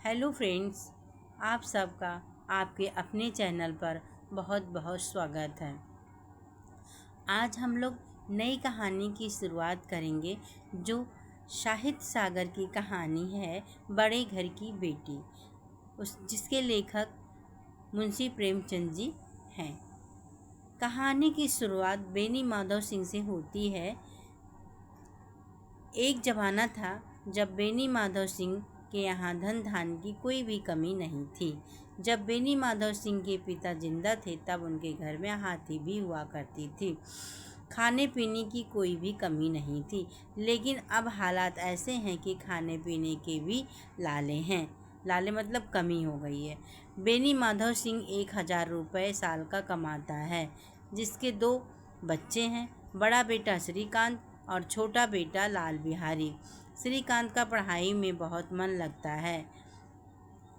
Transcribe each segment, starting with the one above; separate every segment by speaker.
Speaker 1: Hello friends, आप सबका आपके अपने चैनल पर बहुत बहुत स्वागत है। आज हम लोग नई कहानी की शुरुआत करेंगे जो साहित्य सागर की कहानी है, बड़े घर की बेटी, जिसके लेखक मुंशी प्रेमचंद जी हैं। कहानी की शुरुआत बेनी माधव सिंह से होती है। एक ज़माना था जब बेनी माधव सिंह के यहाँ धन धान की कोई भी कमी नहीं थी। जब बेनी माधव सिंह के पिता जिंदा थे तब उनके घर में हाथी भी हुआ करती थी। खाने पीने की कोई भी कमी नहीं थी, लेकिन अब हालात ऐसे हैं कि खाने पीने के भी लाले हैं। लाले मतलब कमी हो गई है। बेनी माधव सिंह 1000 रुपये साल का कमाता है, जिसके 2 बच्चे हैं, बड़ा बेटा श्रीकांत और छोटा बेटा लाल बिहारी। श्रीकांत का पढ़ाई में बहुत मन लगता है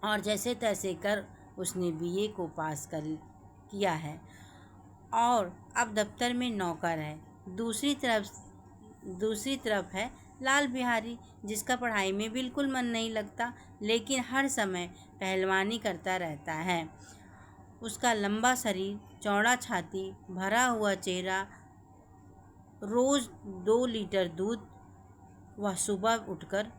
Speaker 1: और जैसे तैसे कर उसने बीए को पास किया है और अब दफ्तर में नौकर है। दूसरी तरफ है लाल बिहारी, जिसका पढ़ाई में बिल्कुल मन नहीं लगता, लेकिन हर समय पहलवानी करता रहता है। उसका लंबा शरीर, चौड़ा छाती, भरा हुआ चेहरा, रोज़ 2 लीटर दूध वह सुबह उठकर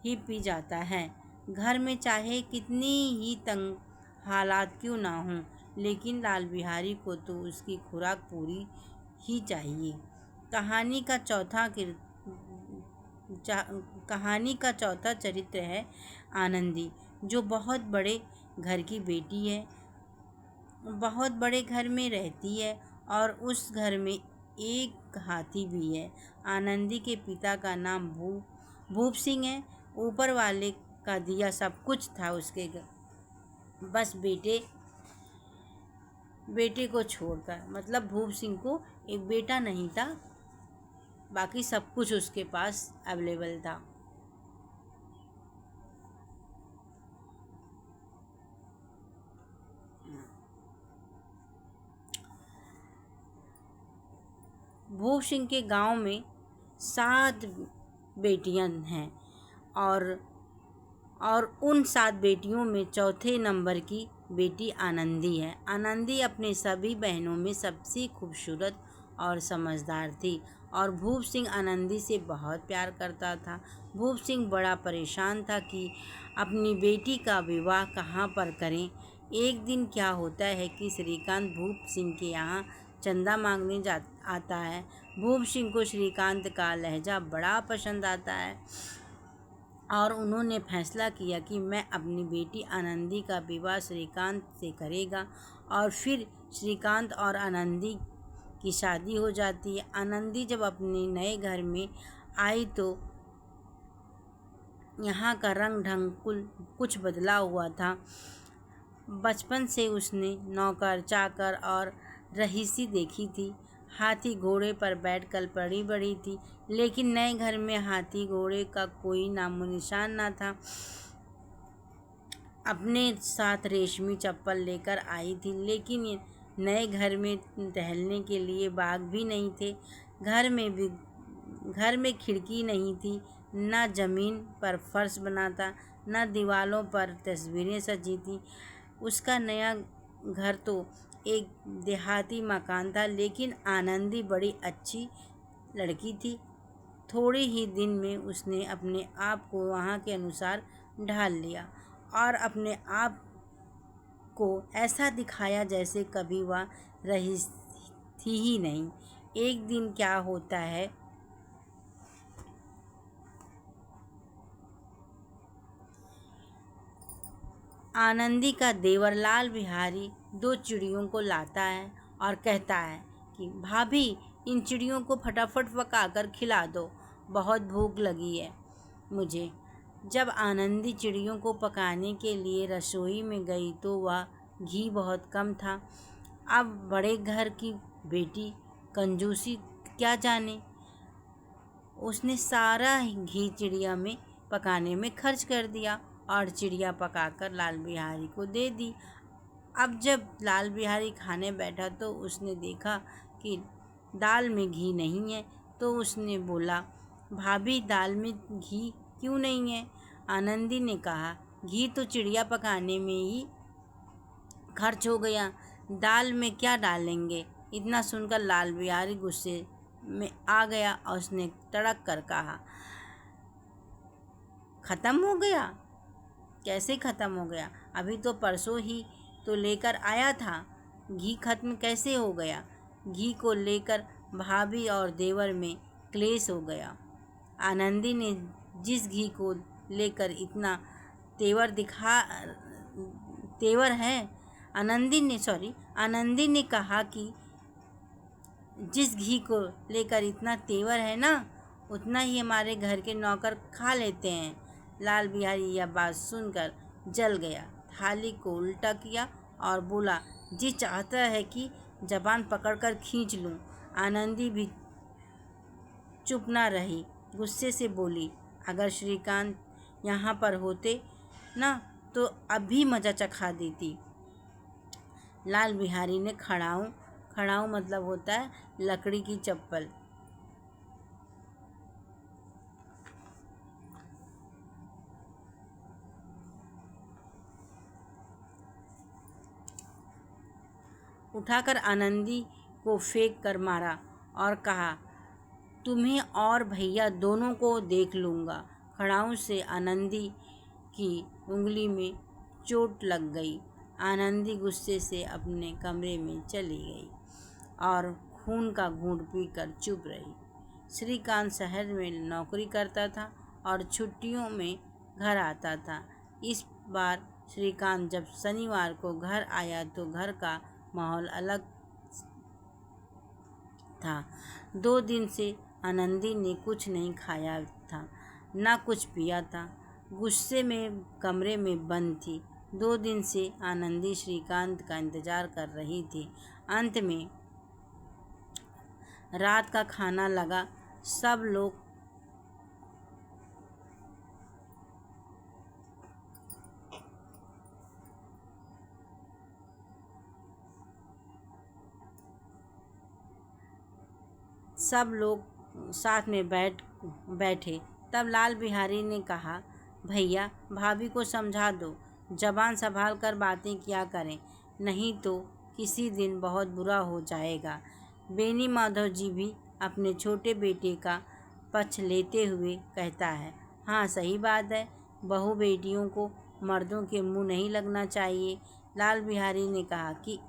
Speaker 1: ही पी जाता है। घर में चाहे कितनी ही तंग हालात क्यों ना हों, लेकिन लाल बिहारी को तो उसकी खुराक पूरी ही चाहिए। कहानी का चौथा चरित्र है आनंदी, जो बहुत बड़े घर की बेटी है। बहुत बड़े घर में रहती है और उस घर में एक हाथी भी है। आनंदी के पिता का नाम भूप सिंह है। ऊपर वाले का दिया सब कुछ था उसके घर, बस बेटे को छोड़कर, मतलब भूप सिंह को एक बेटा नहीं था, बाकी सब कुछ उसके पास अवेलेबल था। भूप सिंह के गांव में 7 बेटियां हैं और उन 7 बेटियों में चौथे नंबर की बेटी आनंदी है। आनंदी अपने सभी बहनों में सबसे खूबसूरत और समझदार थी और भूप सिंह आनंदी से बहुत प्यार करता था। भूप सिंह बड़ा परेशान था कि अपनी बेटी का विवाह कहाँ पर करें। एक दिन क्या होता है कि श्रीकांत भूप सिंह के यहाँ चंदा मांगने आता है। भूप सिंह को श्रीकांत का लहजा बड़ा पसंद आता है और उन्होंने फैसला किया कि मैं अपनी बेटी आनंदी का विवाह श्रीकांत से करेगा और फिर श्रीकांत और आनंदी की शादी हो जाती है। आनंदी जब अपने नए घर में आई तो यहाँ का रंग ढंग कुछ बदला हुआ था। बचपन से उसने नौकर, चाकर और रहीसी देखी थी। हाथी घोड़े पर बैठकर पली बड़ी थी, लेकिन नए घर में हाथी घोड़े का कोई नामो निशान न था। अपने साथ रेशमी चप्पल लेकर आई थी, लेकिन नए घर में टहलने के लिए बाग भी नहीं थे। घर में खिड़की नहीं थी, न जमीन पर फर्श बना था, न दीवारों पर तस्वीरें सजी थी। उसका नया घर तो एक देहाती मकान था, लेकिन आनंदी बड़ी अच्छी लड़की थी। थोड़े ही दिन में उसने अपने आप को वहाँ के अनुसार ढाल लिया और अपने आप को ऐसा दिखाया जैसे कभी वह रही थी ही नहीं। एक दिन क्या होता है, आनंदी का देवर लाल बिहारी 2 चिड़ियों को लाता है और कहता है कि भाभी, इन चिड़ियों को फटाफट पकाकर खिला दो, बहुत भूख लगी है मुझे। जब आनंदी चिड़ियों को पकाने के लिए रसोई में गई तो वह घी बहुत कम था। अब बड़े घर की बेटी कंजूसी क्या जाने, उसने सारा घी चिड़िया में पकाने में खर्च कर दिया और चिड़िया पकाकर लाल बिहारी को दे दी। अब जब लाल बिहारी खाने बैठा तो उसने देखा कि दाल में घी नहीं है, तो उसने बोला, भाभी, दाल में घी क्यों नहीं है? आनंदी ने कहा, घी तो चिड़िया पकाने में ही खर्च हो गया, दाल में क्या डालेंगे। इतना सुनकर लाल बिहारी गुस्से में आ गया और उसने तड़क कर कहा, खत्म हो गया? कैसे खत्म हो गया? अभी तो परसों ही तो लेकर आया था। घी खत्म कैसे हो गया? घी को लेकर भाभी और देवर में क्लेश हो गया। आनंदी ने जिस घी को लेकर इतना तेवर दिखा तेवर है आनंदी ने कहा कि जिस घी को लेकर इतना तेवर है ना, उतना ही हमारे घर के नौकर खा लेते हैं। लाल बिहारी यह बात सुनकर जल गया, थाली को उल्टा किया और बोला, जी चाहता है कि जबान पकड़कर खींच लूं। आनंदी भी चुप ना रही, गुस्से से बोली, अगर श्रीकांत यहाँ पर होते ना तो अभी मजा चखा देती। लाल बिहारी ने खड़ाऊं मतलब होता है लकड़ी की चप्पल, उठाकर आनंदी को फेंक कर मारा और कहा, तुम्हें और भैया दोनों को देख लूँगा। खड़ाऊं से आनंदी की उंगली में चोट लग गई। आनंदी गुस्से से अपने कमरे में चली गई और खून का घूंट पीकर चुप रही। श्रीकांत शहर में नौकरी करता था और छुट्टियों में घर आता था। इस बार श्रीकांत जब शनिवार को घर आया तो घर का माहौल अलग था। 2 दिन से आनंदी ने कुछ नहीं खाया था, ना कुछ पिया था। गुस्से में कमरे में बंद थी। 2 दिन से आनंदी श्रीकांत का इंतजार कर रही थी। अंत में रात का खाना लगा। सब लोग साथ में बैठे। तब लाल बिहारी ने कहा, भैया भाभी को समझा दो, जबान संभाल कर बातें किया करें, नहीं तो किसी दिन बहुत बुरा हो जाएगा। बेनी माधव जी भी अपने छोटे बेटे का पक्ष लेते हुए कहता है, हाँ सही बात है, बहू बेटियों को मर्दों के मुंह नहीं लगना चाहिए। लाल बिहारी ने कहा कि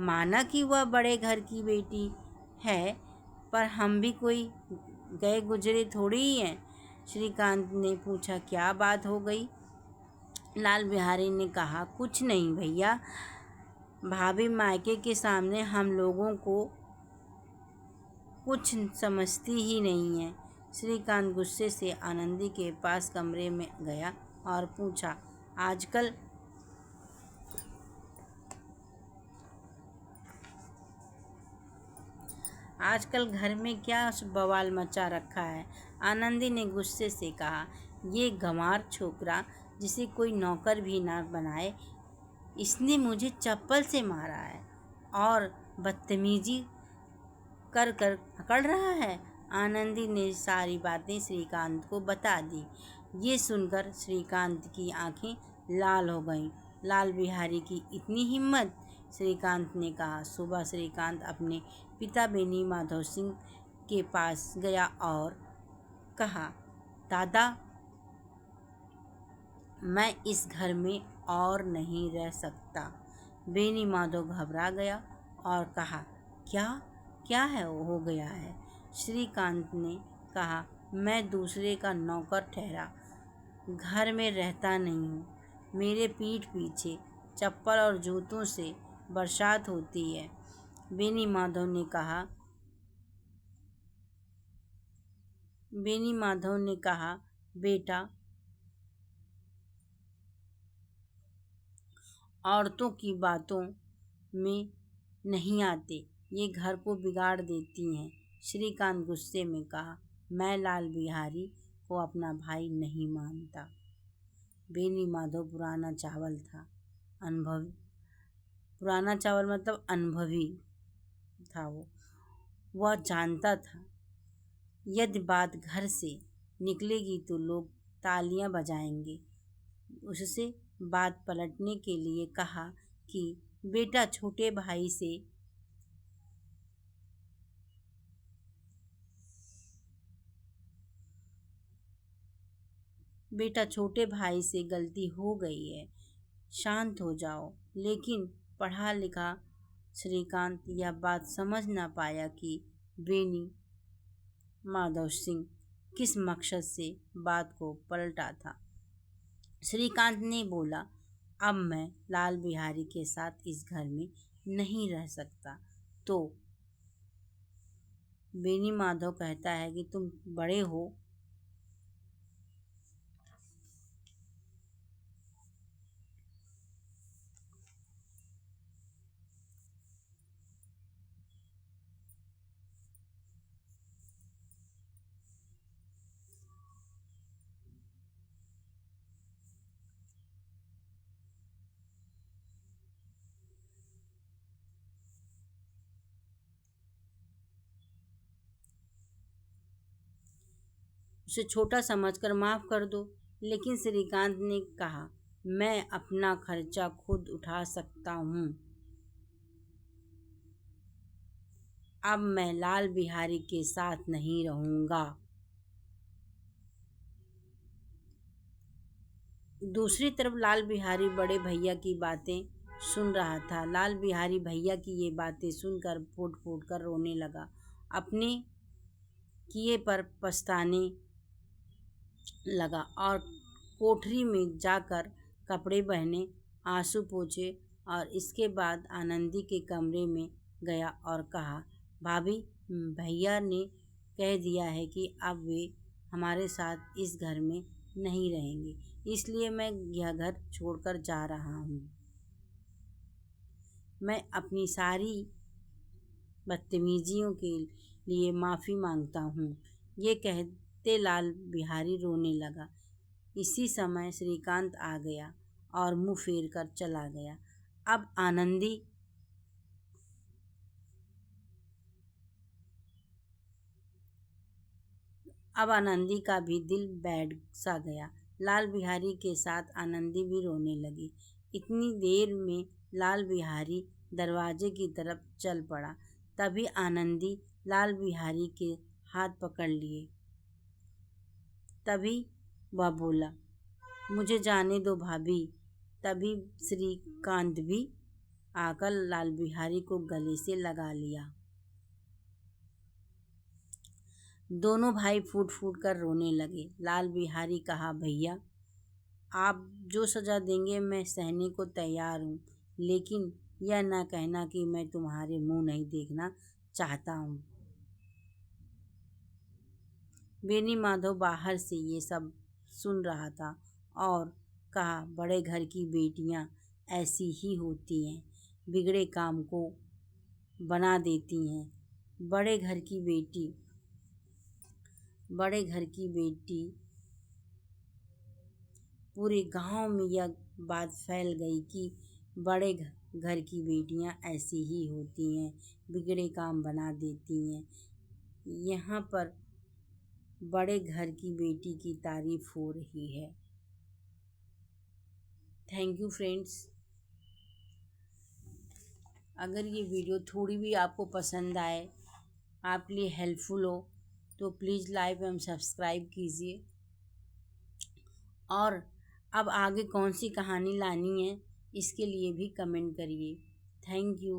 Speaker 1: माना कि वह बड़े घर की बेटी है, पर हम भी कोई गए गुजरे थोड़ी ही हैं। श्रीकांत ने पूछा, क्या बात हो गई? लाल बिहारी ने कहा, कुछ नहीं भैया, भाभी मायके के सामने हम लोगों को कुछ समझती ही नहीं है। श्रीकांत गुस्से से आनंदी के पास कमरे में गया और पूछा, आजकल घर में क्या बवाल मचा रखा है? आनंदी ने गुस्से से कहा, ये गंवार छोकरा जिसे कोई नौकर भी ना बनाए, इसने मुझे चप्पल से मारा है और बदतमीजी कर कर पकड़ रहा है। आनंदी ने सारी बातें श्रीकांत को बता दी। ये सुनकर श्रीकांत की आंखें लाल हो गईं। लाल बिहारी की इतनी हिम्मत! श्रीकांत ने कहा। सुबह श्रीकांत अपने पिता बेनी माधव सिंह के पास गया और कहा, दादा, मैं इस घर में और नहीं रह सकता। बेनी माधव घबरा गया और कहा, क्या क्या है हो गया है? श्रीकांत ने कहा, मैं दूसरे का नौकर ठहरा घर में रहता नहीं हूँ। मेरे पीठ पीछे चप्पल और जूतों से बरसात होती है। बेनी माधव ने कहा, बेटा, औरतों की बातों में नहीं आते, ये घर को बिगाड़ देती हैं। श्रीकांत गुस्से में कहा, मैं लाल बिहारी को अपना भाई नहीं मानता। बेनी माधव पुराना चावल मतलब अनुभवी था। वह जानता था यदि बात घर से निकलेगी तो लोग तालियां बजाएंगे। उससे बात पलटने के लिए कहा कि बेटा छोटे भाई से बेटा छोटे भाई से गलती हो गई है, शांत हो जाओ। लेकिन पढ़ा लिखा श्रीकांत यह बात समझ ना पाया कि बेनी माधव सिंह किस मकसद से बात को पलटा था। श्रीकांत ने बोला, अब मैं लाल बिहारी के साथ इस घर में नहीं रह सकता। तो बेनी माधव कहता है कि तुम बड़े हो, उसे छोटा समझकर माफ कर दो। लेकिन श्रीकांत ने कहा, मैं अपना खर्चा खुद उठा सकता हूँ। अब मैं लाल बिहारी के साथ नहीं रहूंगा। दूसरी तरफ लाल बिहारी बड़े भैया की बातें सुन रहा था। लाल बिहारी भैया की ये बातें सुनकर फूट फूट कर रोने लगा। अपने किए पर पछताने लगा और कोठरी में जाकर कपड़े पहने, आंसू पोंछे और इसके बाद आनंदी के कमरे में गया और कहा, भाभी, भैया ने कह दिया है कि अब वे हमारे साथ इस घर में नहीं रहेंगे, इसलिए मैं यह घर छोड़कर जा रहा हूँ। मैं अपनी सारी बदतमीजियों के लिए माफ़ी मांगता हूँ। ये कहते लाल बिहारी रोने लगा। इसी समय श्रीकांत आ गया और मुंह फेर कर चला गया। अब आनंदी अब आनंदी का भी दिल बैठ सा गया। लाल बिहारी के साथ आनंदी भी रोने लगी। इतनी देर में लाल बिहारी दरवाजे की तरफ चल पड़ा। तभी आनंदी लाल बिहारी के हाथ पकड़ लिए। तभी वह बोला, मुझे जाने दो भाभी। तभी श्रीकांत भी आकर लाल बिहारी को गले से लगा लिया। दोनों भाई फूट फूट कर रोने लगे। लाल बिहारी कहा, भैया, आप जो सज़ा देंगे मैं सहने को तैयार हूँ, लेकिन यह ना कहना कि मैं तुम्हारे मुंह नहीं देखना चाहता हूँ। बेनी माधव बाहर से ये सब सुन रहा था और कहा, बड़े घर की बेटियाँ ऐसी ही होती हैं, बिगड़े काम को बना देती हैं। बड़े घर की बेटी पूरे गांव में यह बात फैल गई कि बड़े घर की बेटियां ऐसी ही होती हैं, बिगड़े काम बना देती हैं। यहाँ पर बड़े घर की बेटी की तारीफ हो रही है। Thank you friends. अगर ये वीडियो थोड़ी भी आपको पसंद आए, आपके लिए हेल्पफुल हो, तो प्लीज़ लाइक एवं सब्सक्राइब कीजिए। और अब आगे कौन सी कहानी लानी है, इसके लिए भी कमेंट करिए। Thank you.